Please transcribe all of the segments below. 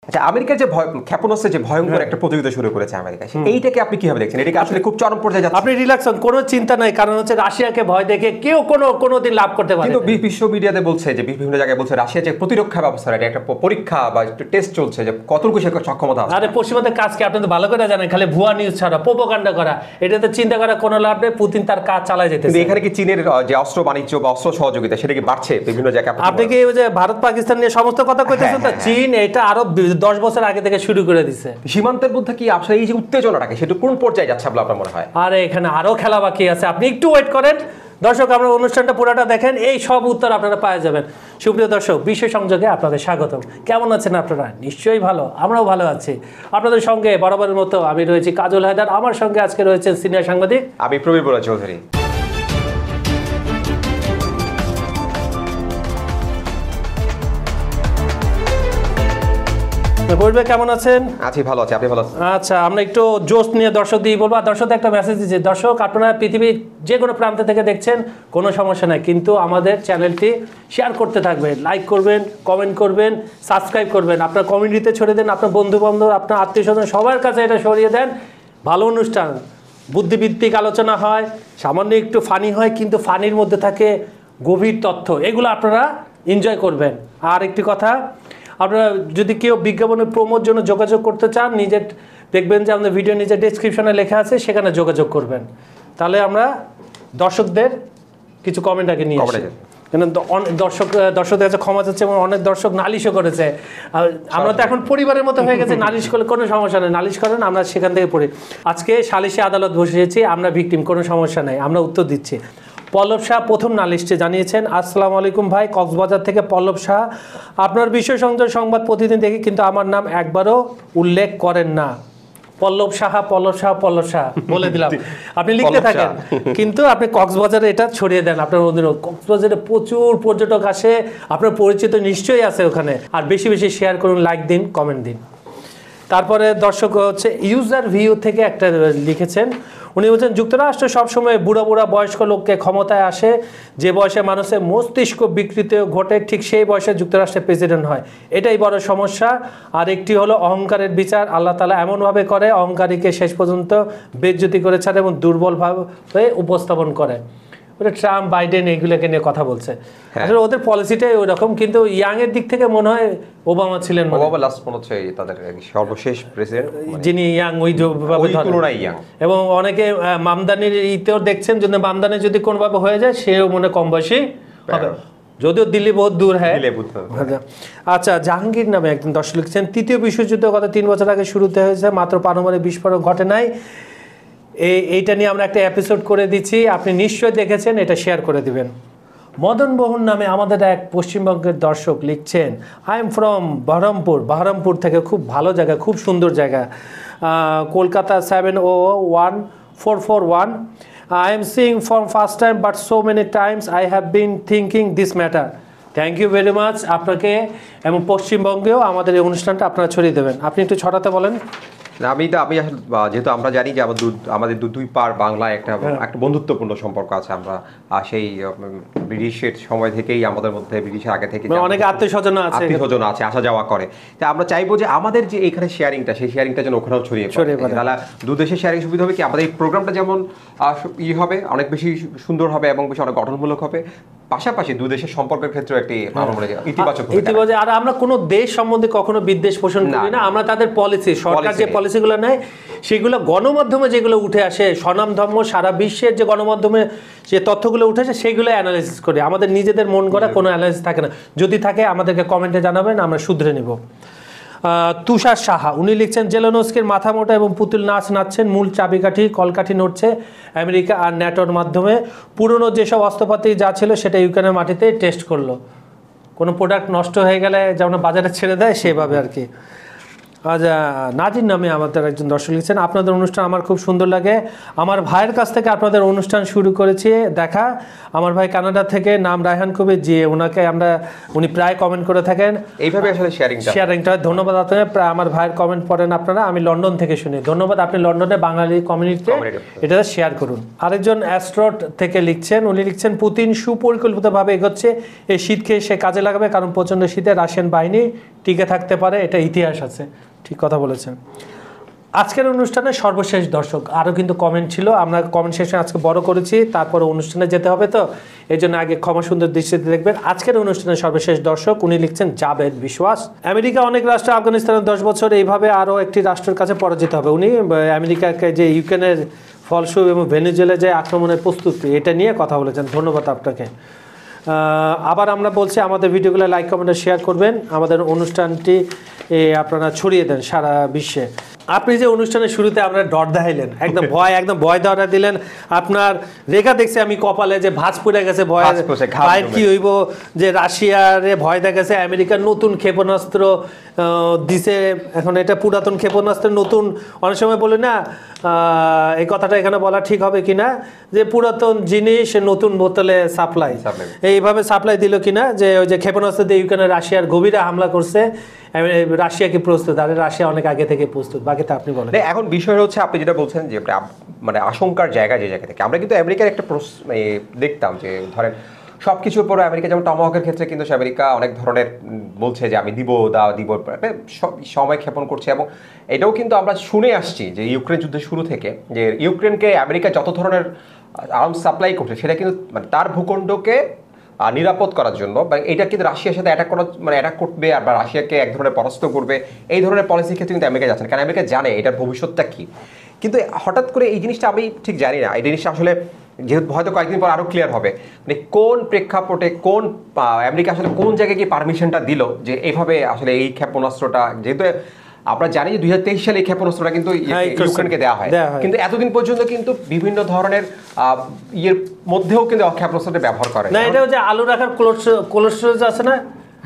আচ্ছা, আমেরিকার যে ক্ষেপণাস্ত্রের যে ভয়ঙ্কর একটা প্রতিযোগিতা শুরু করেছে আমেরিকা, এইটাকে আপনি কিভাবে দেখছেন? এটাকে আসলে খুব চরম পর্যায়ে যাচ্ছে। আপনি রিল্যাক্স হন, কোনো চিন্তা নাই, কারণ হচ্ছে রাশিয়াকে ভয় দেখে কেউ কোনোদিন লাভ করতে পারে। কিন্তু বিশ্ব মিডিয়াতে বলছে যে বিভিন্ন জায়গায় বলছে রাশিয়া যে প্রতিরক্ষা ব্যবস্থা, এটা একটা পরীক্ষা বা টেস্ট চলছে যে কতটুকু সে সক্ষমতা আছে। আরে পশ্চিমাদের কাজ কি আপনি তো ভালো করে জানেন, খালি ভুয়া নিউজ ছাড়া প্রোপাগান্ডা করা, এটাতে চিন্তা করা কোনো লাভ নেই। পুতিন তার কাজ চালায় যেতেছে। কিন্তু এখানে কি চীনের যে অস্ত্র বাণিজ্য বা অস্ত্র সহযোগিতা সেটা কি বাড়ছে বিভিন্ন জায়গায়? আপনি কি ওই যে ভারত পাকিস্তান নিয়ে সমস্ত কথা কইতেছেন, তো চীন এটা আরো 10 বছর আগে থেকে শুরু করে দিছে। সীমান্তের মধ্যে কি আসলে এই যে উত্তেজনাটাকে সেটা কোন পর্যায়ে যাচ্ছে বলে আপনার মনে হয়? আরে এখানে আরো খেলা বাকি আছে, আপনি একটু ওয়েট করেন দর্শক, আমরা অনুষ্ঠানটা পুরোটা দেখেন, এই সব উত্তর আপনারা পাওয়া যাবেন। সুপ্রিয় দর্শক, বিশ্ব সংযোগে আপনাদের স্বাগতম। কেমন আছেন আপনারা? নিশ্চয়ই ভালো, আমরাও ভালো আছি। আপনাদের সঙ্গে বরাবরের মতো আমি রয়েছি কাজল হায়দার, আমার সঙ্গে আজকে রয়েছেন সিনিয়র সাংবাদিক আমি প্রবীর বড়ুয়া চৌধুরী। কেমন আছেন? আছি, ভালো আছি, আপনি ভালো আছেন? আচ্ছা, আমরা একটু জোশ নিয়ে দর্শক দিয়ে বলবো। দর্শক একটা মেসেজ দিচ্ছে, দর্শক আপনারা পৃথিবীর যে কোনো প্রান্ত থেকে দেখছেন কোনো সমস্যা নাই, কিন্তু আমাদের চ্যানেলটি শেয়ার করতে থাকবেন, লাইক করবেন, কমেন্ট করবেন, সাবস্ক্রাইব করবেন, আপনার কমিউনিটিতে ছড়িয়ে দেন, আপনার বন্ধু বান্ধব, আপনার আত্মীয় স্বজন সবার কাছে এটা ছড়িয়ে দেন। ভালো অনুষ্ঠান, বুদ্ধিভিত্তিক আলোচনা হয়, সামান্য একটু ফানি হয়, কিন্তু ফানির মধ্যে থাকে গভীর তথ্য, এগুলো আপনারা এনজয় করবেন। আর একটি কথা, আপনারা যদি কেউ বিজ্ঞাপনের প্রমোর জন্য যোগাযোগ করতে চান, নিজের দেখবেন যে আমাদের ভিডিও নিজের ডেসক্রিপশনে লেখা আছে, সেখানে যোগাযোগ করবেন। তাহলে আমরা দর্শকদের কিছু কমেন্ট আগে নিয়ে আসি, কেন দর্শকদের কাছে ক্ষমা চাচ্ছে এবং অনেক দর্শক নালিশও করেছে। আমরা তো এখন পরিবারের মতো হয়ে গেছে, নালিশ করলে কোনো সমস্যা নেই, নালিশ করেন, আমরা সেখান থেকে পড়ি। আজকে সালিশি আদালত বসিয়েছি, আমরা ভিকটিম, কোনো সমস্যা নেই, আমরা উত্তর দিচ্ছি। পল্লব শাহ প্রথম নালিশটি জানিয়েছেন, আসসালামু আলাইকুম ভাই, কক্সবাজার থেকে পল্লব শাহ। আপনার বিশ্ব সংযোগ সংবাদ প্রতিদিন দেখি, কিন্তু আমার নাম একবারও উল্লেখ করেন না। পল্লব শাহ বলে দিলাম, আপনি লিখতে থাকেন, কিন্তু আপনি কক্সবাজারে এটা ছড়িয়ে দেন। আপনার কক্সবাজারে প্রচুর পর্যটক আসে, আপনার পরিচিত নিশ্চয়ই আছে ওখানে। আর বেশি বেশি শেয়ার করুন, লাইক দিন, কমেন্ট দিন। তারপরে দর্শক হচ্ছে ইউজার ভিউ থেকে একটা লিখেছেন, উনি বলছেন যুক্তরাষ্ট্র সবসময় বুড়া বয়স্ক লোককে ক্ষমতায় আসে, যে বয়সে মানুষের মস্তিষ্ক বিকৃতি ঘটে ঠিক সেই বয়সে যুক্তরাষ্ট্রের প্রেসিডেন্ট হয়, এটাই বড় সমস্যা। আর একটি হলো অহংকারের বিচার, আল্লাহ তাআলা এমনভাবে করে অহংকারীকে শেষ পর্যন্ত বেজ্জতি করে ছাড়ে এবং দুর্বলভাবে উপস্থাপন করে। ওটা ট্রাম্প, বাইডেন এগুলোকে নিয়ে কথা বলছে, আসলে ওদের পলিসিটাই ওই রকম। কিন্তু ইয়াং এর দিক থেকে মনে হয় ওবামা ছিলেন, সর্বশেষ প্রেসিডেন্ট যিনি ইয়াং, ওই তুলনায় ইয়াং। এবং অনেকে মামদানির ইতেও দেখছেন, যদি মামদানি যদি কোনোভাবে হয়ে যায়, সেও মনে কম বয়সী হবে, যদিও দিল্লি বহুত দূর হ্যাঁ। আচ্ছা, জাহাঙ্গীর নামে একজন দর্শক লিখছেন, তৃতীয় বিশ্বযুদ্ধ গত 3 বছর আগে শুরুতে হয়েছে, মাত্র পারমাণবিক বিস্ফোরণ ঘটে নাই। এইটা নিয়ে আমরা একটা এপিসোড করে দিচ্ছি, আপনি নিশ্চয়ই দেখেছেন, এটা শেয়ার করে দিবেন। মদন মোহন নামে আমাদের এক পশ্চিমবঙ্গের দর্শক লিখছেন, আই এম ফ্রম বহরমপুর থেকে, খুব ভালো জায়গা, খুব সুন্দর জায়গা, Kolkata 701441। I am seeing for first time but so many times I have been thinking this matter. Thank you very much আপনাকে, এবং পশ্চিমবঙ্গেও আমাদের এই অনুষ্ঠানটা আপনারা ছড়িয়ে দেবেন। আপনি একটু ছড়াতে বলেন। আমি যেহেতু আমরা জানি যে আমাদের দুই পার বাংলায় একটা বন্ধুত্বপূর্ণ সম্পর্ক আছে, আমরা সেই ব্রিটিশের সময় থেকেই আমাদের মধ্যে, ব্রিটিশের আগে থেকে অনেক আত্মীয় স্বজন আছে, আসা যাওয়া করে। তা আমরা চাইবো যে আমাদের যে এখানে শেয়ারিংটা, সেই শেয়ারিংটা যেন ওখানেও ছড়িয়ে পড়ে। তাহলে দুদেশের শেয়ারিং সুবিধা হবে কি, আমাদের এই প্রোগ্রামটা যেমন হবে, অনেক বেশি সুন্দর হবে এবং বেশি অনেক গঠনমূলক হবে, পাশাপাশি দুদেশের সম্পর্কের ক্ষেত্রে একটি ইতিবাচক। আর আমরা কোনো দেশ সম্বন্ধে কখনো বিদ্বেষ পোষণ করি না, আমরা তাদের পলিসি, সরকার যে পলিসিগুলো নেয় সেগুলো গণমাধ্যমে যেগুলো উঠে আসে, স্বনামধন্য সারা বিশ্বের যে গণমাধ্যমে যে তথ্যগুলো উঠে আসে সেগুলো অ্যানালাইসিস করি, আমাদের নিজেদের মন করা কোনো অ্যানালাইসিস থাকে না। যদি থাকে আমাদেরকে কমেন্টে জানাবেন, আমরা শুধরে নেব। তুষার সাহা উনি লিখছেন, জেলেনস্কির মাথা মোটা এবং পুতুল নাচ নাচছেন, মূল চাবিকাঠি কলকাঠি নড়ছে আমেরিকা আর ন্যাটোর মাধ্যমে। পুরনো যেসব অস্ত্রপাতি যা ছিল সেটা ইউক্রেনের মাটিতে টেস্ট করলো, কোনো প্রোডাক্ট নষ্ট হয়ে গেলে যেমন বাজারে ছেড়ে দেয় সেভাবে আর কি। আজ নাজির নামে আমাদের একজন দর্শক লিখছেন, আপনাদের অনুষ্ঠান আমার খুব সুন্দর লাগে, আমার ভাইয়ের কাছ থেকে আপনাদের অনুষ্ঠান শুরু করেছি দেখা। আমার ভাই কানাডা থেকে, নাম রায়হান কবির, যে ওনাকে উনি প্রায় কমেন্ট করে থাকেন, এইভাবে আসলে শেয়ারিংটা। ধন্যবাদ আপনাকে, প্রায় আমার ভাইয়ের কমেন্ট পড়েন আপনারা, আমি লন্ডন থেকে শুনি, ধন্যবাদ। আপনি লন্ডনে বাঙালি কমিউনিটিতে এটা শেয়ার করুন। আরেকজন অ্যাস্ট্রোট থেকে লিখছেন, উনি লিখছেন, পুতিন সুপরিকল্পিতভাবে এগোচ্ছে, এই শীতকে সে কাজে লাগাবে, কারণ প্রচণ্ড শীতে রাশিয়ান বাহিনী টিকে থাকতে পারে, এটা ইতিহাস আছে। ঠিক কথা বলেছেন। আজকের অনুষ্ঠানে সর্বশেষ দর্শক, আরও কিন্তু কমেন্ট ছিল, আমরা কমেন্ট সেশন আজকে বড় করেছি, তারপরে অনুষ্ঠানে যেতে হবে, তো এই জন্য আগে ক্ষমা সুন্দর দৃষ্টিতে দেখবেন। আজকের অনুষ্ঠানের সর্বশেষ দর্শক, উনি লিখছেন জাভেদ বিশ্বাস। আমেরিকা অনেক রাষ্ট্র আফগানিস্তানের 10 বছর এইভাবে আরও একটি রাষ্ট্রের কাছে পরাজিত হবে। উনি আমেরিকাকে যে ইউক্রেনের ফলস্বরূপ এবং ভেনেজুয়েলা যে আক্রমণের প্রস্তুতি, এটা নিয়ে কথা বলেছেন। ধন্যবাদ আপনাকে। আবার আমরা বলছি আমাদের ভিডিওগুলো লাইক কমেন্ট শেয়ার করবেন, আমাদের অনুষ্ঠানটি আপনারা ছড়িয়ে দেন সারা বিশ্বে। আপনি যে অনুষ্ঠানের শুরুতে আপনার ডর দেখাইলেন, একদম ভয় দেওয়াটা দিলেন, আপনার রেখা দেখছে আমি কপালে যে ভাঁজ পড়ে গেছে, ভয়ের কি হইব, যে রাশিয়ারে ভয় দেখাচ্ছে, আমেরিকার নতুন ক্ষেপণাস্ত্র দিছে, এখন এটা পুরাতন ক্ষেপণাস্ত্র নতুন, অনেক সময় বলি না এই কথাটা এখানে বলা ঠিক হবে কিনা, যে পুরাতন জিনিস নতুন বোতলে সাপ্লাই, এইভাবে সাপ্লাই দিল কিনা, যে ওই যে ক্ষেপণাস্ত্র দিয়ে ইউক্রেনে রাশিয়ার গভীরে হামলা করছে, রাশিয়া কি প্রস্তুত? আরে রাশিয়া অনেক আগে থেকে প্রস্তুত, বাকিটা আপনি বলেন। এখন বিষয় হচ্ছে আপনি যেটা বলছেন যে মানে আশঙ্কার জায়গা যে জায়গা থেকে আমরা কিন্তু আমেরিকার একটা দেখতাম যে ধরেন সবকিছুর পরে আমেরিকা যেমন টমাহকের ক্ষেত্রে কিন্তু আমেরিকা অনেক ধরনের বলছে যে আমি দিব সময় ক্ষেপণ করছে, এবং এটাও কিন্তু আমরা শুনে আসছি যে ইউক্রেন যুদ্ধের শুরু থেকে যে ইউক্রেনকে আমেরিকা যত ধরনের আর্মস সাপ্লাই করছে সেটা কিন্তু মানে তার ভূখণ্ডকে নিরাপদ করার জন্য, বা এটা কিন্তু রাশিয়ার সাথে অ্যাটাক করবে আর বা রাশিয়াকে এক ধরনের পরাস্ত করবে, এই ধরনের পলিসির ক্ষেত্রে কিন্তু আমেরিকা যাচ্ছে না, কারণ আমেরিকা জানে এটার ভবিষ্যৎটা কী। কিন্তু হঠাৎ করে এই জিনিসটা আমি ঠিক জানি না, এই জিনিসটা আসলে যেহেতু হয়তো কয়েকদিন পর আরও ক্লিয়ার হবে, মানে কোন প্রেক্ষাপটে আমেরিকা আসলে কোন জায়গায় গিয়ে পারমিশনটা দিল যে এইভাবে আসলে এই ক্ষেপণাস্ত্রটা, যেহেতু আমরা জানি যে 2023 সালে এই ক্ষেপণাস্ত্রটা কিন্তু ইউক্রেনকে দেওয়া হয়, কিন্তু এতদিন পর্যন্ত কিন্তু বিভিন্ন ধরনের মধ্যেও কিন্তু ক্ষেপণাস্ত্রটা ব্যবহার করে না। এটা হচ্ছে আলু রাখার কোল্ড স্টোরেজ আছে না,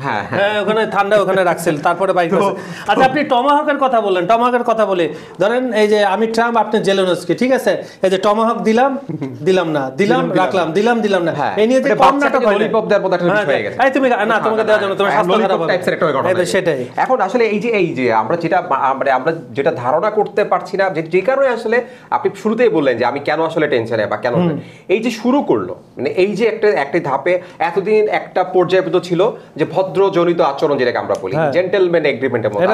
হ্যাঁ ওখানে ঠান্ডা ওখানে রাখছিল, তারপরে বাইক। আচ্ছা, আপনি টমাহকের কথা বললেন, টমাহকের কথা বলে ধরেন এই যে আমি ট্রাম্প, আপনি জেলেনস্কি, ঠিক আছে, এই যে টমাহক দিলাম না, দিলাম রাখলাম, দিলাম না, এই নিয়ে যে কম নাটক ললিপপ দেওয়ার মতো একটা বিষয় হয়ে গেছে। এই তুমি না, তোমাকে দেওয়ার জন্য তোমার স্বাস্থ্য খারাপ হবে, সেটাই। এখন আসলে এই যে আমরা যেটা ধারণা করতে পারছি না, যে কারণে আসলে আপনি শুরুতেই বললেন যে আমি কেন আসলে টেনশনে বা কেন এই যে শুরু করলো, মানে এই যে একটা ধাপে এতদিন একটা পর্যায়ে ছিল যে ভদ্রজনিত আচরণ, যেটাকে আমরা বলি জেন্টলম্যান এগ্রিমেন্টের মধ্যে,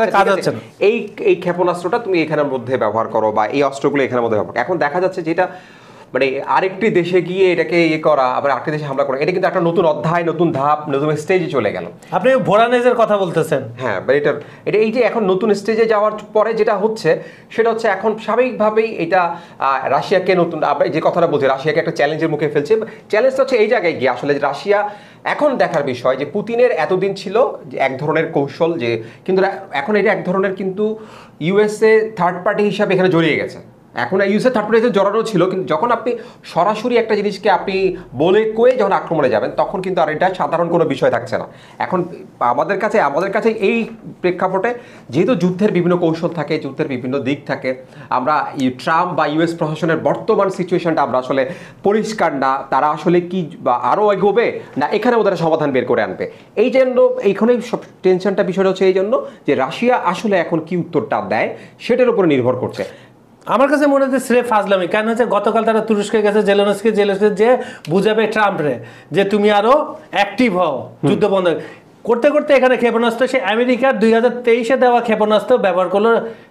এই ক্ষেপণাস্ত্রটা তুমি এখানের মধ্যে ব্যবহার করো বা এই অস্ত্রগুলো এখানের মধ্যে ব্যবহার করো। এখন দেখা যাচ্ছে যেটা মানে আরেকটি দেশে গিয়ে এটাকে করা, আবার আরেকটি দেশে হামলা করা, এটা কিন্তু একটা নতুন অধ্যায়, নতুন ধাপ, নতুন স্টেজে চলে গেল। আপনি ভোরানেজের কথা বলতেছেন। হ্যাঁ, এটা এই যে এখন নতুন স্টেজে যাওয়ার পরে যেটা হচ্ছে সেটা হচ্ছে এখন স্বাভাবিকভাবেই এটা রাশিয়াকে নতুন, আমরা যে কথাটা বলছি, রাশিয়াকে একটা চ্যালেঞ্জের মুখে ফেলছে। চ্যালেঞ্জটা হচ্ছে এই জায়গায় গিয়ে আসলে রাশিয়া এখন দেখার বিষয় যে পুতিনের এতদিন ছিল যে এক ধরনের কৌশল, যে কিন্তু এখন এটা এক ধরনের কিন্তু ইউএসএ থার্ড পার্টি হিসাবে এখানে জড়িয়ে গেছে। এখন ইউএসএ থার্ড পার্টিতে জড়ানো ছিল, কিন্তু যখন আপনি সরাসরি একটা জিনিসকে আপনি বলে কয়ে যখন আক্রমণে যাবেন, তখন কিন্তু আর এটা সাধারণ কোনো বিষয় থাকছে না। এখন আমাদের কাছে এই প্রেক্ষাপটে যেহেতু যুদ্ধের বিভিন্ন কৌশল থাকে, যুদ্ধের বিভিন্ন দিক থাকে, আমরা ট্রাম্প বা ইউএস প্রশাসনের বর্তমান সিচুয়েশনটা আমরা আসলে পরিষ্কার না, তারা আসলে কি বা আরও এগোবে না এখানে ওদের সমাধান বের করে আনবে। এই জন্য এইখানেই সব টেনশনটা বিষয়টা হচ্ছে এই জন্য যে রাশিয়া আসলে এখন কি উত্তরটা দেয় সেটার উপরে নির্ভর করছে। আমার কাছে মনে হচ্ছে স্রেফ ফাজলামি, কারণ হচ্ছে গতকাল তারা তুরস্কে গেছে, জেলেনস্কি যে বুঝাবে ট্রাম্পরে যে তুমি আরো অ্যাক্টিভ হও, যুদ্ধ বন্ধ করতে করতে এখানে ক্ষেপণাস্ত্র, সে আমেরিকার 2023-এ দেওয়া ক্ষেপণাস্ত্র ব্যবহার করলো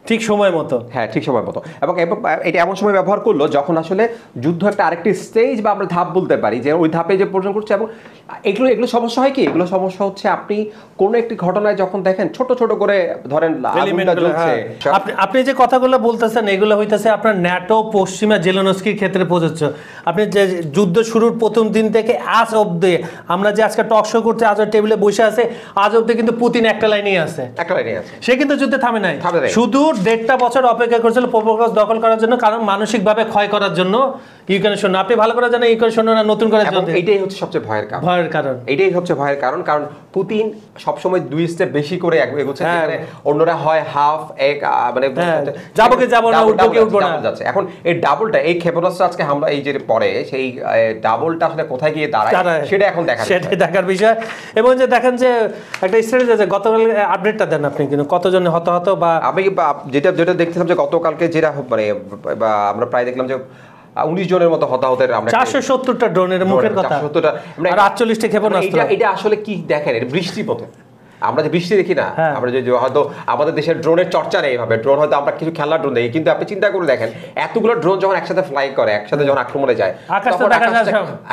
ঠিক সময় মতো। হ্যাঁ, ঠিক সময় মতো, এবং এটা এমন সময় ব্যবহার করলো যখন আসলে যুদ্ধ একটা আরেকটি স্টেজ বা আমরা ধাপ বলতে পারি, যে ওই ধাপে যে পর্যন্ত করছে। এবং এগুলো সমস্যা হয় কি, এগুলো সমস্যা হচ্ছে আপনি কোনো একটি ঘটনায় যখন দেখেন ছোট ছোট করে ধরেন আপনি যে কথাগুলো বলতেছেন এগুলো হইতেছে আপনার ন্যাটো পশ্চিমা জেলেনস্কির ক্ষেত্রে প্রযোজ্য। আপনি যে যুদ্ধ শুরুর প্রথম দিন থেকে আজ অব্দি আমরা যে আজকে টক শো করছি, আজ টেবিলে বসে আছে, আজ অব্দি কিন্তু পুতিন একটা লাইনেই আছে, সে কিন্তু যুদ্ধে থামে নাই, শুধু 1.5 বছর অপেক্ষা করেছিল পপোকাস দখল করার জন্য, কারণ মানসিকভাবে ক্ষয় করার জন্য ইউক্রেনের সৈন্য। আপনি ভালো করে জানেন ইউক্রেন সৈন্যরা নতুন করে, এটাই হচ্ছে সবচেয়ে ভয়ের কারণ, কারণ পুতিন সবসময় 2 স্টেপ বেশি করে এগোচ্ছে, অন্যরা হয় হাফ এক মানে যাবো না উঠবো না যাচ্ছে। এখন এই ডাবলটা, এই ক্ষেপণাস্ত্র আজকে আমরা এই যে পরে সেই ডাবলটা আসলে কোথায় গিয়ে দাঁড়ায় সেটা এখন দেখার বিষয়। এবং যে দেখেন যে একটা স্ট্যাটাস আছে, গতকাল আপডেটটা দেন আপনি, কিন্তু কতজন হতাহত বা আমি যেটা দেখছিলাম যে গতকালকে যেটা মানে আমরা প্রায় দেখলাম যে 19 জনের মতো হতাহতের, আমরা 470টা ড্রোনের মুখের কথা, 470টা আর 48টা ক্ষেপণাস্ত্র। এটা আসলে কি দেখেন, এটা বৃষ্টিপথে আমরা যে বৃষ্টি দেখি না, আমরা যে হয়তো আমাদের দেশের ড্রোনের চর্চা নেই এইভাবে, ড্রোন হয়তো আমরা কিছু খেলার ড্রোন দেখি, কিন্তু আপনি চিন্তা করে দেখেন এতগুলো ড্রোন যখন একসাথে ফ্লাই করে, একসাথে যখন আক্রমণে যায়,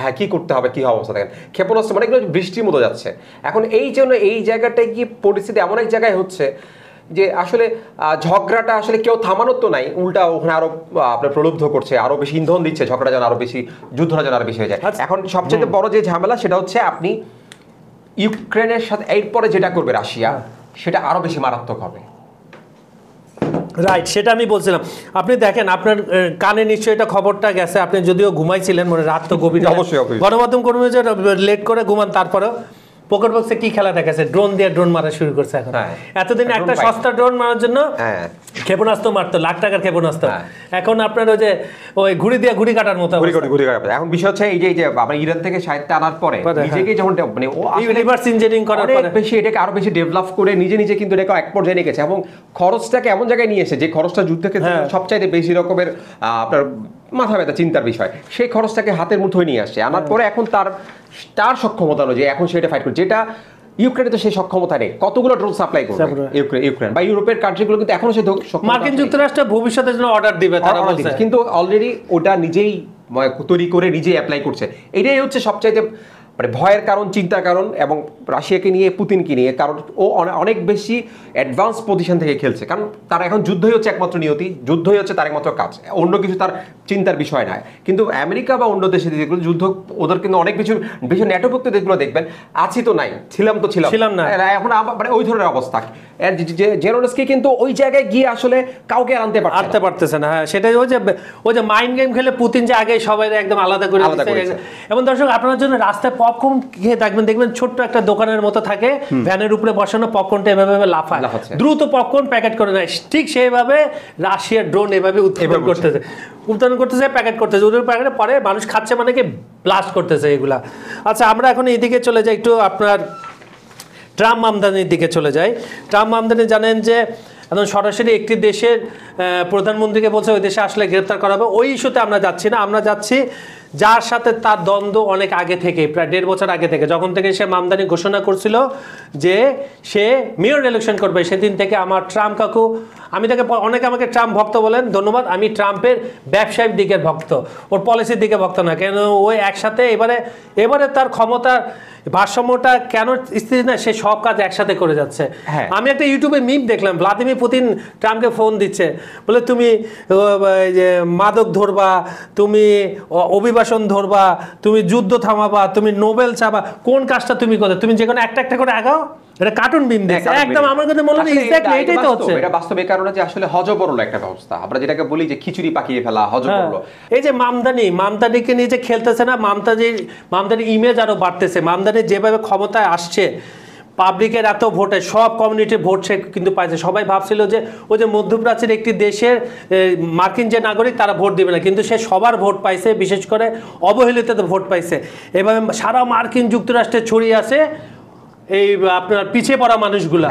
হ্যাঁ কি করতে হবে, কি অবস্থা দেখেন, ক্ষেপণাস্ত্র মানে এগুলো বৃষ্টির মতো যাচ্ছে। এখন এই জন্য এই জায়গাটায় কি পরিস্থিতি এমন এক জায়গায় হচ্ছে যে আসলে ঝগড়াটা আসলে কেউ থামানোর তো নাই, উল্টা ওখানে আরো আপনার প্রলুব্ধ করছে, আরো বেশি ইন্ধন দিচ্ছে ঝগড়া যেন আরো বেশি, যুদ্ধটা যেন আরো বেশি হয়ে যায়। এখন সবচেয়ে বড় যে ঝামেলা সেটা হচ্ছে আপনি ইউক্রেনের সাথে এরপরে যেটা করবে রাশিয়া, সেটা আরো বেশি মারাত্মক হবে। রাইট, সেটা আমি বলছিলাম। আপনি দেখেন আপনার কানে নিশ্চয়ই এটা খবরটা গেছে, আপনি যদিও ঘুমাইছিলেন, মানে রাত তো গভীর, অবশ্যই গণমাধ্যম কর্মী যে লেট করে ঘুমান, তারপরেও পোকার বক্সে কি খেলা দেখাচ্ছে, ড্রোন দিয়ে ড্রোন মারা শুরু করছে এখন। এতদিন একটা সস্তা ড্রোন মারার জন্য ক্ষেপণাস্ত্র মারতো, লাখ টাকার ক্ষেপণাস্ত্র, এখন আপনার ওই ঘুড়ি দিয়ে ঘুড়ি কাটার মতো। এখন বিষয় হচ্ছে এই যে আমরা ইরান থেকে সাহিত্য আনার পরে নিজেকে যখন মানে ও রিভার্স ইঞ্জিনিয়ারিং করার পরে বেশি এটাকে আরো বেশি ডেভেলপ করে নিজে কিন্তু এটাকে এক পর্যায়ে নিয়ে গেছে, এবং খরচটাকে এমন জায়গায় নিয়ে এসে যে খরচটা যুদ্ধের ক্ষেত্রে সবচাইতে বেশি রকমের আপনার মাথা ব্যথা চিন্তার বিষয়, সেই খরচটাকে হাতের মুঠোয় নিয়ে আসছে, আনার পরে এখন তার সক্ষমতা অনুযায়ী এখন সেটা ফাইট করছে, যেটা ইউক্রেনে তো সেই সক্ষমতা নেই, কতগুলো ড্রোন সাপ্লাই করবে ইউক্রেন বা ইউরোপের কান্ট্রিগুলো, কিন্তু এখনো সে মার্কিন যুক্তরাষ্ট্র ভবিষ্যতের জন্য অর্ডার দিবে, তারা বলছে, কিন্তু অলরেডি ওটা নিজেই তৈরি করে নিজেই অ্যাপ্লাই করছে। এটাই হচ্ছে সবচাইতে মানে ভয়ের কারণ, চিন্তার কারণ, এবং রাশিয়াকে নিয়ে, পুতিনকে নিয়ে, কারণ ও অনেক বেশি অ্যাডভান্স পজিশন থেকে খেলছে, কারণ তার এখন যুদ্ধই হচ্ছে একমাত্র নিয়তি, যুদ্ধই হচ্ছে তার একমাত্র কাজ, অন্য কিছু তার চিন্তার বিষয় নয়। কিন্তু আমেরিকা বা অন্য দেশে যেগুলো যুদ্ধ, ওদের কিন্তু অনেক কিছু বেশি ন্যাটোভুক্ত দেশগুলো দেখবেন আছি তো নাই, ছিলাম না, এখন মানে ওই ধরনের অবস্থা। জেলেনস্কি কিন্তু ওই জায়গায় গিয়ে আসলে কাউকে আনতে পারতেছে না। হ্যাঁ, সেটাই ওই যে মাইন্ড গেম খেলে পুতিন যে আগে সবাই একদম আলাদা করে। এবং দর্শক, আপনার জন্য রাস্তায় পপকর্ন খেয়ে থাকবেন, দেখবেন ছোট্ট একটা দোকানের মতো থাকে, ভ্যানের উপরে বসানো, পপকর্নটা এভাবে লাফায়, দ্রুত পপকর্ন প্যাকেট করে নেয়, ঠিক সেইভাবে রাশিয়ার ড্রোন এভাবে উৎপাদন করতেছে, প্যাকেট করতেছে, ওদের প্যাকেটে পরে মানুষ খাচ্ছে, মানে কি ব্লাস্ট করতেছে এগুলা। আচ্ছা, আমরা এখন এইদিকে চলে যাই, একটু আপনার ট্রাম্প আমদানির দিকে চলে যাই। ট্রাম্প আমদানি জানেন যে এখন সরাসরি একটি দেশের প্রধানমন্ত্রীকে বলছে ওই দেশে আসলে গ্রেপ্তার করা হবে। ওই ইস্যুতে আমরা যাচ্ছি না, আমরা যাচ্ছি যার সাথে তার দ্বন্দ্ব অনেক আগে থেকে, প্রায় 1.5 বছর আগে থেকে, যখন থেকে সে আমদানি ঘোষণা করছিল যে সে মেয়র ইলেকশন করবে, সেদিন থেকে আমার ট্রাম্প কাকু, আমি তাকে, অনেকে আমাকে ট্রাম্প ভক্ত বলেন, ধন্যবাদ, আমি ট্রাম্পের ব্যবসায়িক দিকের ভক্ত, ওর পলিসির দিকে ভক্ত না, কেন ওই একসাথে এবারে তার ক্ষমতার ভারসাম্যটা কেন স্থির না, সে সব কাজ একসাথে করে যাচ্ছে। আমি একটা ইউটিউবে মিম দেখলাম, ভ্লাদিমির পুতিন ট্রাম্পকে ফোন দিচ্ছে, বলে তুমি মাদক ধরবা, তুমি অভিবাসন ধরবা, তুমি যুদ্ধ থামাবা, তুমি নোবেল চাবা, কোন কাজটা তুমি করো, তুমি যে কোনো একটা করে আগাও। এটা কার্টুন বিম দেখছে একদম, আমার কাছে মনে হয় এক্স্যাক্টলি এটাই তো হচ্ছে। এটা বাস্তবে কারণে যে আসলে হজবরল একটা ব্যবস্থা, আমরা যেটাকে বলি যে খিচুড়ি পাকিয়ে ফেলা, হজবরল। এই যে মামদানিকে নিয়ে যে খেলতেছে না, মামদানির ইমেজ আরো বাড়তেছে, মামদানি যেভাবে ক্ষমতায় আসছে, পাবলিকের এত ভোটে, সব কমিউনিটির ভোট সে কিন্তু পাইছে। সবাই ভাবছিল যে ওই যে মধ্যপ্রাচ্যের একটি দেশের মার্কিন যে নাগরিক তারা ভোট দেবে না, কিন্তু সে সবার ভোট পাইছে, বিশেষ করে অবহেলিতদের ভোট পাইছে। এভাবে সারা মার্কিন যুক্তরাষ্ট্রে ছড়িয়ে আছে এই আপনার পিছিয়ে পড়া মানুষগুলা।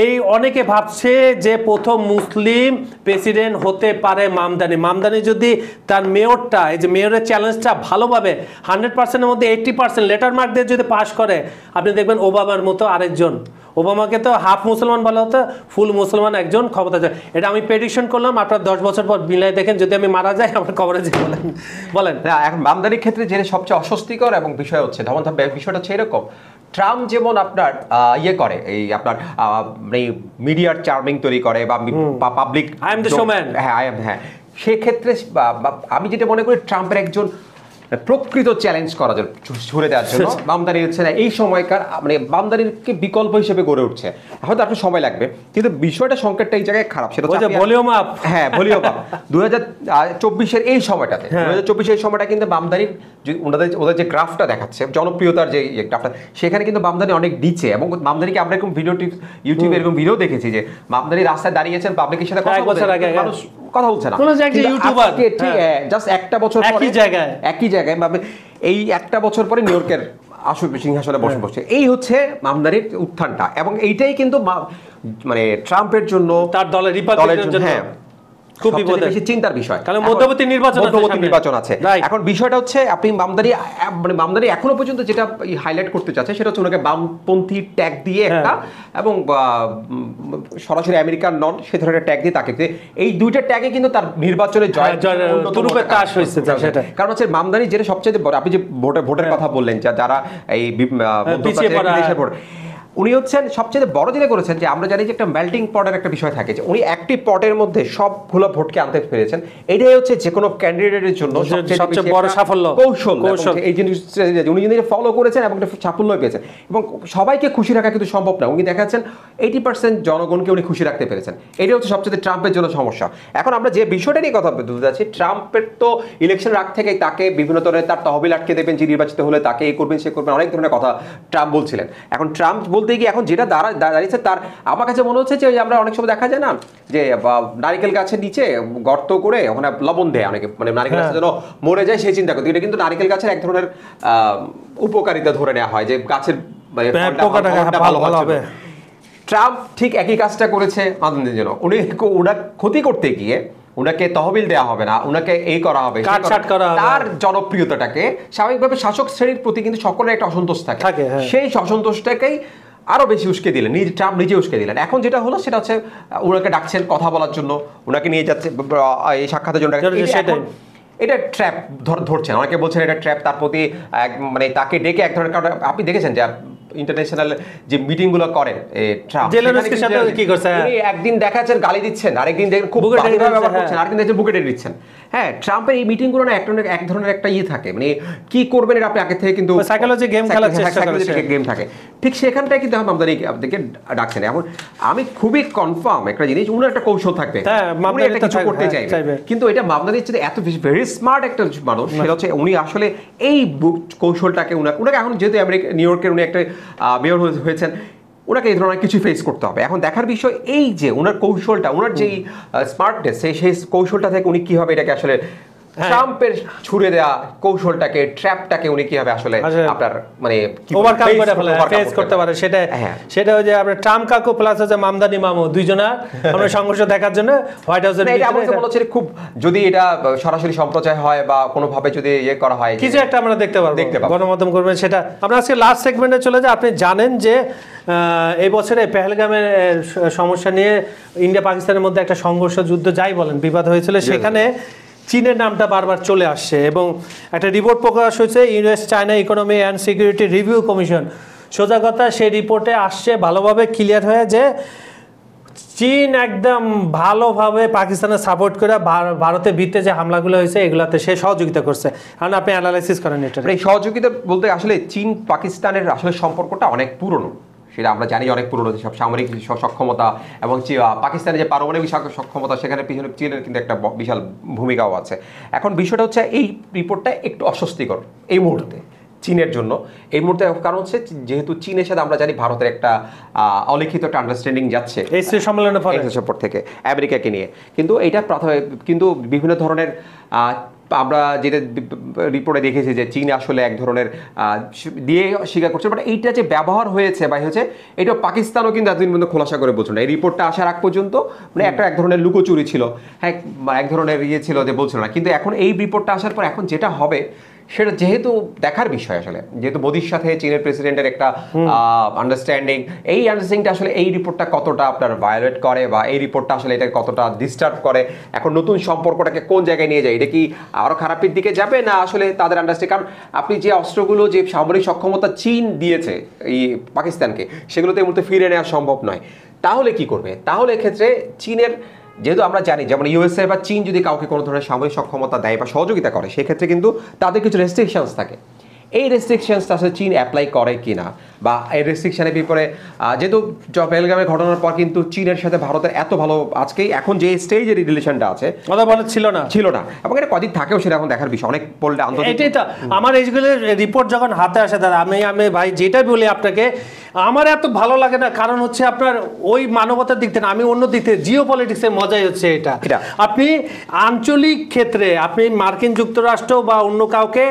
এই অনেকে ভাবছে যে প্রথম মুসলিম প্রেসিডেন্ট হতে পারে মামদানি যদি তার মেয়রটা, এই যে মেয়রের চ্যালেঞ্জটা ভালোভাবে 100%-এর মধ্যে 80% লেটার মার্ক দিয়ে যদি পাশ করে, আপনি দেখবেন ওবামার মতো আরেকজন, ওবামাকে তো হাফ মুসলমান বলা হতো, ফুল মুসলমান একজন ক্ষমতা যায়। এটা আমি প্রেডিকশন করলাম, আপনার 10 বছর পর মিলাই দেখেন, যদি আমি মারা যাই আমার কবরে যে বলেন। এখন আমদানির ক্ষেত্রে যে সবচেয়ে অস্বস্তিকর এবং বিষয় হচ্ছে, তখন বিষয়টা হচ্ছে এরকম, ট্রাম্প যেমন আপনার ইয়ে করে, এই আপনার মিডিয়ার চার্মিং তৈরি করে বা পাবলিক, হ্যাঁ, সেক্ষেত্রে আমি যেটা মনে করি ট্রাম্পের একজন প্রকৃত চ্যালেঞ্জ করা যায় ছুড়ে দেওয়ার জন্য বামদানি হচ্ছে না এই সময়কার, মানে বামদানিকে বিকল্প হিসেবে গড়ে উঠছে। হয়তো আপনার সময় লাগবে, কিন্তু বিষয়টা সংকেতটা এই জায়গায় খারাপ, সেটা হচ্ছে ভলিউম আপ। হ্যাঁ, ভলিউম আপ 2024-এর এই সময়টাতে, 2024-এর এই সময়টা কিন্তু বামদানির ওদের যে গ্রাফটা দেখাচ্ছে, জনপ্রিয়তার যে গ্রাফটা, সেখানে কিন্তু বামদানি অনেক দিচ্ছে। এবং বামদানিকে আমরা এরকম ভিডিও ইউটিউবে এরকম ভিডিও দেখেছি যে বামদানি রাস্তায় দাঁড়িয়েছেন, পাবলিকের সাথে মানুষ কথা বলছে না, জাস্ট একটা বছর একই জায়গায় এই একটা বছর পরে নিউ ইয়র্কের সিংহাসনে বসে এই হচ্ছে আমদানির উত্থানটা। এবং এইটাই কিন্তু মানে ট্রাম্পের জন্য, তার দলের রিপাবলিকানদের জন্য, সবচেয়ে বেশি চিন্তার বিষয়, কারণ মধ্যবর্তী নির্বাচন আছে। এখন বিষয়টা হচ্ছে আপনি মামদানি এখনো পর্যন্ত যেটা হাইলাইট করতে চাচ্ছে সেটা হচ্ছে ওনাকে বামপন্থী ট্যাগ দিয়ে একটা, এবং সরাসরি আমেরিকান নন সে ধরনের ট্যাগ দিয়ে তাকে, এই দুইটা ট্যাগে কিন্তু তার নির্বাচনে জয় হয়েছে। কারণ হচ্ছে মামদানি যেটা সবচেয়ে বড়, আপনি যে ভোটের কথা বললেন, যারা এই উনি হচ্ছেন সবচেয়ে বড় যেটা করেছেন, যে আমরা জানি যে একটা মেল্টিং পটের একটা বিষয় থাকে, যে উনি একটি পটের মধ্যে সবগুলো ভোটকে আনতে পেরেছেন। এটাই হচ্ছে যে কোনো ক্যান্ডিডেটের জন্য সবচেয়ে বড় সাফল্য, কৌশল। এই জিনিসটা উনি যদি ফলো করেছেন এবং একটা সাফল্য পেয়েছেন, এবং সবাইকে খুশি রাখা কিন্তু সম্ভব না। উনি দেখাচ্ছেন 80% জনগণকে উনি খুশি রাখতে পেরেছেন। এটাই হচ্ছে সবচেয়ে ট্রাম্পের জন্য সমস্যা। এখন আমরা যে বিষয়টা নিয়ে কথা বলতে যাচ্ছি, ট্রাম্পের তো ইলেকশন আগ থেকেই তাকে বিভিন্ন ধরনের তার তহবিল আটকে দেবেন, যে নির্বাচিত হলে তাকে এই করবেন সে করবেন, অনেক ধরনের কথা ট্রাম্প বলছিলেন। এখন ট্রাম্প বলতে গিয়ে এখন যেটা দাঁড়িয়েছে, তার আমার কাছে মনে হচ্ছে যে আমরা অনেক সময় দেখা যায় না যে নারিকেল গাছের নিচে গর্ত করে ওখানে লবণ দেয় অনেকে, মানে নারিকেল গাছ যেন মরে যায় সেই চিন্তা করতে। এটা কিন্তু নারিকেল গাছের এক ধরনের উপকারিতা ধরে নেওয়া হয়, যে গাছের ভালো হবে। ট্রাম্প ঠিক একই কাজটা করেছে মামদানির জন্য। ওনার ক্ষতি করতে গিয়ে ওনাকে তহবিল দেওয়া হবে না, ওনাকে এই করা হবে, তার জনপ্রিয়তাটাকে স্বাভাবিকভাবে শাসক শ্রেণীর প্রতি কিন্তু সকলের একটা অসন্তোষ থাকে, সেই অসন্তোষটাকেই আরো বেশি উস্কে দিলেন, ট্রাম্প নিজে উস্কে দিলেন। এখন যেটা হলো সেটা হচ্ছে ওনাকে ডাকছেন কথা বলার জন্য, ওনাকে নিয়ে যাচ্ছে এই সাক্ষাতের জন্য। এটা ট্র্যাপ ধরছেন, অনেকে বলছেন এটা ট্র্যাপ, তার প্রতি মানে তাকে ডেকে এক ধরনের, কারণ আপনি দেখেছেন যে ইন্টারন্যাশনাল যে মিটিং গুলো করেন ট্রাম্প, একদিন দেখাচ্ছেন গালি দিচ্ছেন, আরেকদিন দেখেন খুব ব্যবহার করছেন, আরেকদিন দেখছেন বুকে টেনে দিচ্ছেন। হ্যাঁ, ট্রাম্পের এই মিটিং গুলো না এক ধরনের একটা থাকে, মানে কি করবেন এটা আপনি আগে থেকে কিন্তু সাইকোলজি গেম খেলার চেষ্টা করেছেন, গেম থাকে। ঠিক সেখানটায় কিন্তু মামদানি আপনাদেরকে ডাকছেন। এখন আমি খুবই কনফার্ম একটা জিনিস, উনার একটা কৌশল থাকবে, উনি একটা কিছু করতে চাইবে, কিন্তু এটা মামদানি হচ্ছে এত বেশি ভেরি স্মার্ট একটা মানুষ, সেটা হচ্ছে উনি আসলে এই কৌশলটাকে উনাকে এখন যেহেতু নিউ ইয়র্কের উনি একটা মেয়র হয়েছেন, ওনাকে এই ধরনের কিছু ফেস করতে হবে। এখন দেখার বিষয় এই যে ওনার কৌশলটা, ওনার যেই স্মার্টনেস, সেই কৌশলটা থেকে উনি কিভাবে এটাকে আসলে ট্রাম্পের ছুড়ে দেওয়া কৌশলটাকে, ট্র্যাপটাকে উনি কিভাবে আসলে আপনার মানে ওভারকাম করে ফেলে, ফেস করতে পারে, সেটা হচ্ছে আমরা ট্রাম্প কাকু প্লাস হচ্ছে মামদানি মামু দুইজনা আমরা সংঘর্ষ দেখার জন্য হোয়াইট হাউসের ভিতরে। এটা আমার মনে হচ্ছে খুব, যদি এটা সরাসরি সম্প্রচার হয় বা কোনোভাবে যদি করা হয়, কিছু একটা আমরা দেখতে পারবো, গণমাধ্যম করবেন সেটা। আমরা আজকে লাস্ট সেগমেন্টে চলে যাই। আপনি জানেন যে এই বছরে পেহেলগামের সমস্যা নিয়ে ইন্ডিয়া পাকিস্তানের মধ্যে একটা সংঘর্ষ, যুদ্ধ যাই বলেন, বিবাদ হয়েছিল, সেখানে চীনের নামটা বারবার চলে আসছে, এবং একটা রিপোর্ট প্রকাশ হয়েছে US China economy and security review commission. সোজা কথা, সেই রিপোর্টে আসছে ভালোভাবে ক্লিয়ার হয়ে যে চীন একদম ভালোভাবে পাকিস্তানের সাপোর্ট করে ভারতের ভিত্তিতে যে হামলাগুলো হয়েছে এগুলাতে সে সহযোগিতা করছে। কারণ আপনি অ্যানালাইসিস করেন এটা, এই সহযোগিতা বলতে আসলে চীন পাকিস্তানের আসলে সম্পর্কটা অনেক পুরনো, সেটা আমরা জানি অনেক পুরনো, সব সামরিক সক্ষমতা এবং পাকিস্তানের যে পারমাণবিক সক্ষমতা, সেখানে পিছনে চীনের কিন্তু একটা বিশাল ভূমিকাও আছে। এখন বিষয়টা হচ্ছে এই রিপোর্টটা একটু অস্বস্তিকর এই মুহূর্তে চীনের জন্য, এই মুহূর্তে কারণ হচ্ছে যেহেতু চীনের সাথে আমরা জানি ভারতের একটা অলিখিত একটা আন্ডারস্ট্যান্ডিং যাচ্ছে এই সম্মেলনের থেকে আমেরিকাকে নিয়ে, কিন্তু এটা কিন্তু বিভিন্ন ধরনের আমরা যেটা রিপোর্টে দেখেছি যে চীন আসলে এক ধরনের দিয়ে স্বীকার করছে, বাট এইটা যে ব্যবহার হয়েছে বা হয়েছে এটা পাকিস্তানও কিন্তু এতদিন পর্যন্ত খোলাসা করে বলছিল না। এই রিপোর্টটা আসার আগ পর্যন্ত মানে এক ধরনের লুকোচুরি ছিল, হ্যাঁ, এক ধরনের ছিল যে বলছিল না, কিন্তু এখন এই রিপোর্টটা আসার পর এখন যেটা হবে সেটা যেহেতু দেখার বিষয়, আসলে যেহেতু মোদির সাথে চীনের প্রেসিডেন্টের একটা আন্ডারস্ট্যান্ডিং, এই আন্ডারস্ট্যান্ডিংটা আসলে এই রিপোর্টটা কতটা আপনার ভায়োলেট করে বা এই রিপোর্টটা আসলে এটা কতটা ডিস্টার্ব করে, এখন নতুন সম্পর্কটাকে কোন জায়গায় নিয়ে যায়, এটা কি আরও খারাপের দিকে যাবে না আসলে তাদের আন্ডারস্ট্যান্ডিং? কারণ আপনি যে অস্ত্রগুলো, যে সামরিক সক্ষমতা চীন দিয়েছে এই পাকিস্তানকে, সেগুলো তো এই মুহূর্তে ফিরে নেওয়া সম্ভব নয়। তাহলে কি করবে? তাহলে এক্ষেত্রে চীনের, যেহেতু আমরা জানি যেমন ইউএসএ বা চীন যদি কাউকে কোনো ধরনের সামরিক সক্ষমতা দেয় বা সহযোগিতা করে, সেক্ষেত্রে কিন্তু তাদের কিছু রেস্ট্রিকশনস থাকে। এই রেস্ট্রিকশনসটা আসলে চীন অ্যাপ্লাই করে কিনা, বা এই রেস্ট্রিকশনের বিপরে যেহেতু পেহেলগামের ঘটনার পর কিন্তু চীনের সাথে ভারতের এত ভালো আজকেই এখন যে স্টেজের রিলেশনটা আছে ছিল না, এবং এটা কদিন থাকেও সেটা এখন দেখার বিষয়। অনেক বললে এটাই তো আমার এইগুলো রিপোর্ট যখন হাতে আসে, দাদা আমি ভাই যেটা বলি আপনাকে, আমার এত ভালো লাগে না, কারণ হচ্ছে আপনার ওই মানবতার দিক থেকে, আমি অন্য দিক থেকে জিও পলিটিক্সের মজাই হচ্ছে এটা। আপনি আঞ্চলিক ক্ষেত্রে আপনি মার্কিন যুক্তরাষ্ট্র বা অন্য কাউকে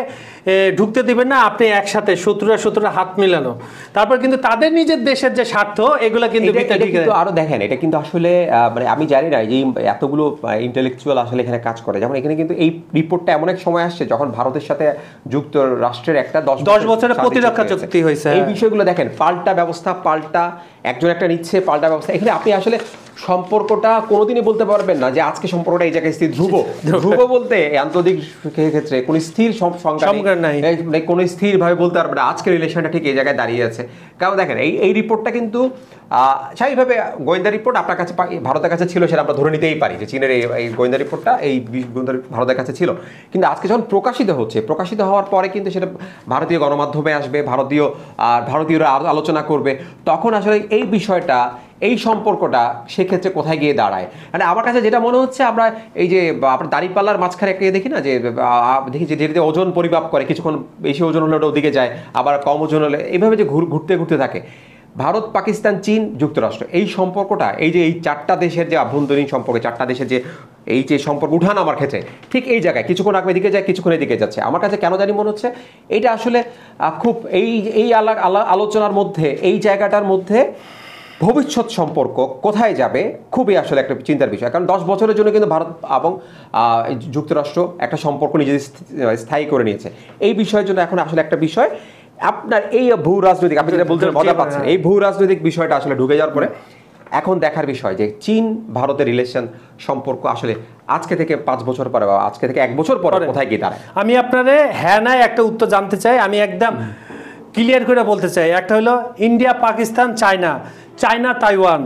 ঢুকতে দিবেন না, আপনি একসাথে শত্রুরা হাত মিলানো, তারপর কিন্তু তাদের নিজের দেশের যে স্বার্থ এগুলো কিন্তু আরো দেখেন, এটা কিন্তু আসলে মানে আমি জানি না যে এতগুলো ইন্টেলেকচুয়াল আসলে এখানে কাজ করে। যেমন এখানে কিন্তু এই রিপোর্টটা এমন এক সময় আসছে যখন ভারতের সাথে যুক্তরাষ্ট্রের একটা 10 বছরের প্রতিরক্ষা চুক্তি হয়েছে। এই বিষয়গুলো দেখেন, পাল্টা ব্যবস্থা, পাল্টা একজন একটা নিচ্ছে, পাল্টা ব্যবস্থা। এখানে আপনি আসলে সম্পর্কটা কোনোদিনই বলতে পারবেন না যে আজকে সম্পর্কটা এই জায়গায় স্থির। ধ্রুব বলতে আন্তর্জাতিক ক্ষেত্রে কোনো স্থির সংখ্যা নাই, কোনো স্থির ভাবে বলতে পারবে না আজকে রিলেশনটা ঠিক এই জায়গায় দাঁড়িয়ে আছে। কারণ দেখেন এই রিপোর্টটা কিন্তু স্বাভাবিকভাবে গোয়েন্দা রিপোর্ট আপনার কাছে ভারতের কাছে ছিল, সেটা আমরা ধরে নিতেই পারি যে চীনের এই গোয়েন্দা রিপোর্টটা এই গোয়েন্দা ভারতের কাছে ছিল। কিন্তু আজকে যখন প্রকাশিত হওয়ার পরে কিন্তু সেটা ভারতীয় গণমাধ্যমে আসবে, ভারতীয়রা আলোচনা করবে, তখন আসলে এই বিষয়টা, এই সম্পর্কটা সেক্ষেত্রে কোথায় গিয়ে দাঁড়ায়। মানে আমার কাছে যেটা মনে হচ্ছে, আমরা এই যে আপনার দাঁড়িপাল্লার মাঝখানে একটা দেখি না, যে দেখি যে যেটাতে ওজন পরিমাপ করে, কিছুক্ষণ বেশি ওজন হলে ওটা ওদিকে যায়, আবার কম ওজন হলে, এইভাবে যে ঘুরতে থাকে ভারত, পাকিস্তান, চীন, যুক্তরাষ্ট্র, এই সম্পর্কটা, এই যে এই 4টা দেশের যে আভ্যন্তরীণ সম্পর্ক, 4টা দেশের যে এই যে সম্পর্ক উঠান আমার ক্ষেত্রে ঠিক এই জায়গায় কিছুক্ষণ আগে দিকে যায়, কিছুক্ষণ এদিকে যাচ্ছে। আমার কাছে কেন জানি মনে হচ্ছে এইটা আসলে খুব এই আলোচনার মধ্যে, এই জায়গাটার মধ্যে ভবিষ্যৎ সম্পর্ক কোথায় যাবে খুবই আসলে একটা চিন্তার বিষয়। কারণ 10 বছরের জন্য কিন্তু ভারত এবং যুক্তরাষ্ট্র একটা সম্পর্ক নিজেদের স্থায়ী করে নিয়েছে। এই বিষয়ের জন্য এখন আসলে একটা বিষয় আপনার এই ভূ রাজনৈতিক, আপনি যেটা বলছেন মজা পাচ্ছেন, এই ভূ রাজনৈতিক বিষয়টা আসলে ঢুকে যাওয়ার পরে এখন দেখার বিষয় যে চীন ভারতের রিলেশন সম্পর্ক আসলে আজকে থেকে 5 বছর পরে বা আজকে থেকে 1 বছর পরে কোথায় গিয়ে দাঁড়ায়। আমি আপনারে হ্যাঁ না একটা উত্তর জানতে চাই, আমি একদম ক্লিয়ার করে বলতে চাই। একটা হলো India, Pakistan, China Taiwan,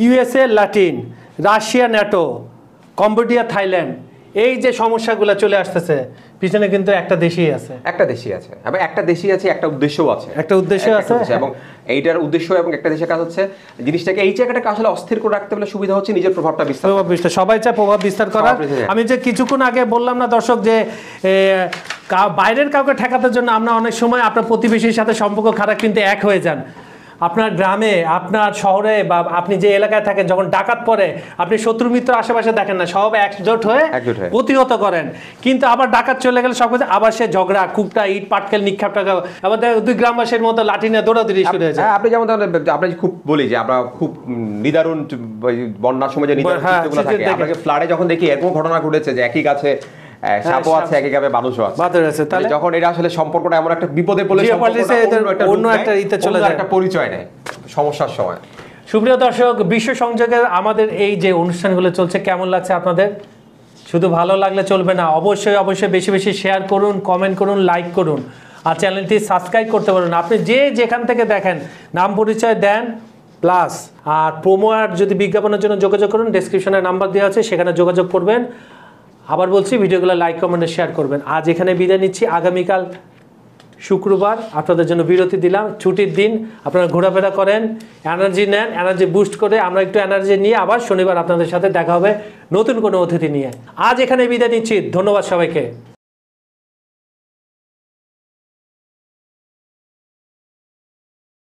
USA Latin, Russia NATO, Cambodia Thailand, এই যে সমস্যাগুলো চলে আসতেছে পিছনে কিন্তু একটা দেশই আছে, এবং একটা দেশই আছে, একটা উদ্দেশ্যও আছে, এবং এইটার উদ্দেশ্য এবং একটা দেশের কাজ হচ্ছে জিনিসটাকে, এই জায়গাটাকে আসলে অস্থির করে রাখতে হলে সুবিধা হচ্ছে নিজের প্রভাব বিস্তার, সবাই চায় প্রভাব বিস্তার করার। আমি যে কিছুক্ষণ আগে বললাম না দর্শক, যে বাইরের কাউকে ঠেকানোর জন্য আমরা অনেক সময় আপনার প্রতিবেশীর সাথে সম্পর্ক খারাপ কিন্তু এক হয়ে যান। আপনার গ্রামে, আপনার শহরে বা আপনি যে এলাকায় থাকেন, যখন ডাকাত পড়ে আপনি শত্রু মিত্র আশেপাশে দেখেন না, সব একজোট হয়ে প্রতিহত করেন। কিন্তু আবার ডাকাত চলে গেলে সব আবার সে ঝগড়া, কুকটা, ইট পাটকেল নিক্ষেপ টাকা, আবার 2 গ্রামবাসীর মতো লাঠি নিয়ে দৌড়াদৌড়ি শুরু হয়েছে। আপনি যেমন আমরা খুব বলি যে আমরা খুব নিদারুণ বন্যার সময় যে নিদারুণ থাকে, আপনাকে ফ্লাডে যখন দেখি এরকম ঘটনা ঘটেছে যে একই গাছে সাপও আছে, একইভাবে মানুষও আছে। তাহলে যখন এটা আসলে সম্পর্কটা এমন একটা বিপদে পড়লে অন্য একটা ইতে চলে যায়, একটা পরিচয় নেয় সমস্যার সময়। সুপ্রিয় দর্শক, বিশ্ব সংযোগের আমাদের এই যে অনুষ্ঠানগুলো চলছে, কেমন লাগছে আপনাদের? শুধু ভালো লাগলে চলবে না, অবশ্যই বেশি বেশি শেয়ার করুন, কমেন্ট করুন, লাইক করুন, আর চ্যানেলটি সাবস্ক্রাইব করতে পারুন। আপনি যেখান থেকে দেখেন নাম পরিচয় দেন, প্লাস আর প্রোমো আর যদি বিজ্ঞাপনের জন্য যোগাযোগ করুন, ডেসক্রিপশনে নাম্বার দেওয়া আছে, সেখানে যোগাযোগ করবেন। আবার বলছি, ভিডিওগুলো লাইক, কমেন্টে শেয়ার করবেন। আজ এখানে বিদায় নিচ্ছি। আগামীকাল শুক্রবার আপনাদের জন্য বিরতি দিলাম, ছুটির দিন, আপনারা ঘোরাফেরা করেন, এনার্জি নেন, এনার্জি বুস্ট করে আমরা একটু এনার্জি নিয়ে আবার শনিবার আপনাদের সাথে দেখা হবে নতুন কোনো অতিথি নিয়ে। আজ এখানে বিদায় নিচ্ছি, ধন্যবাদ সবাইকে।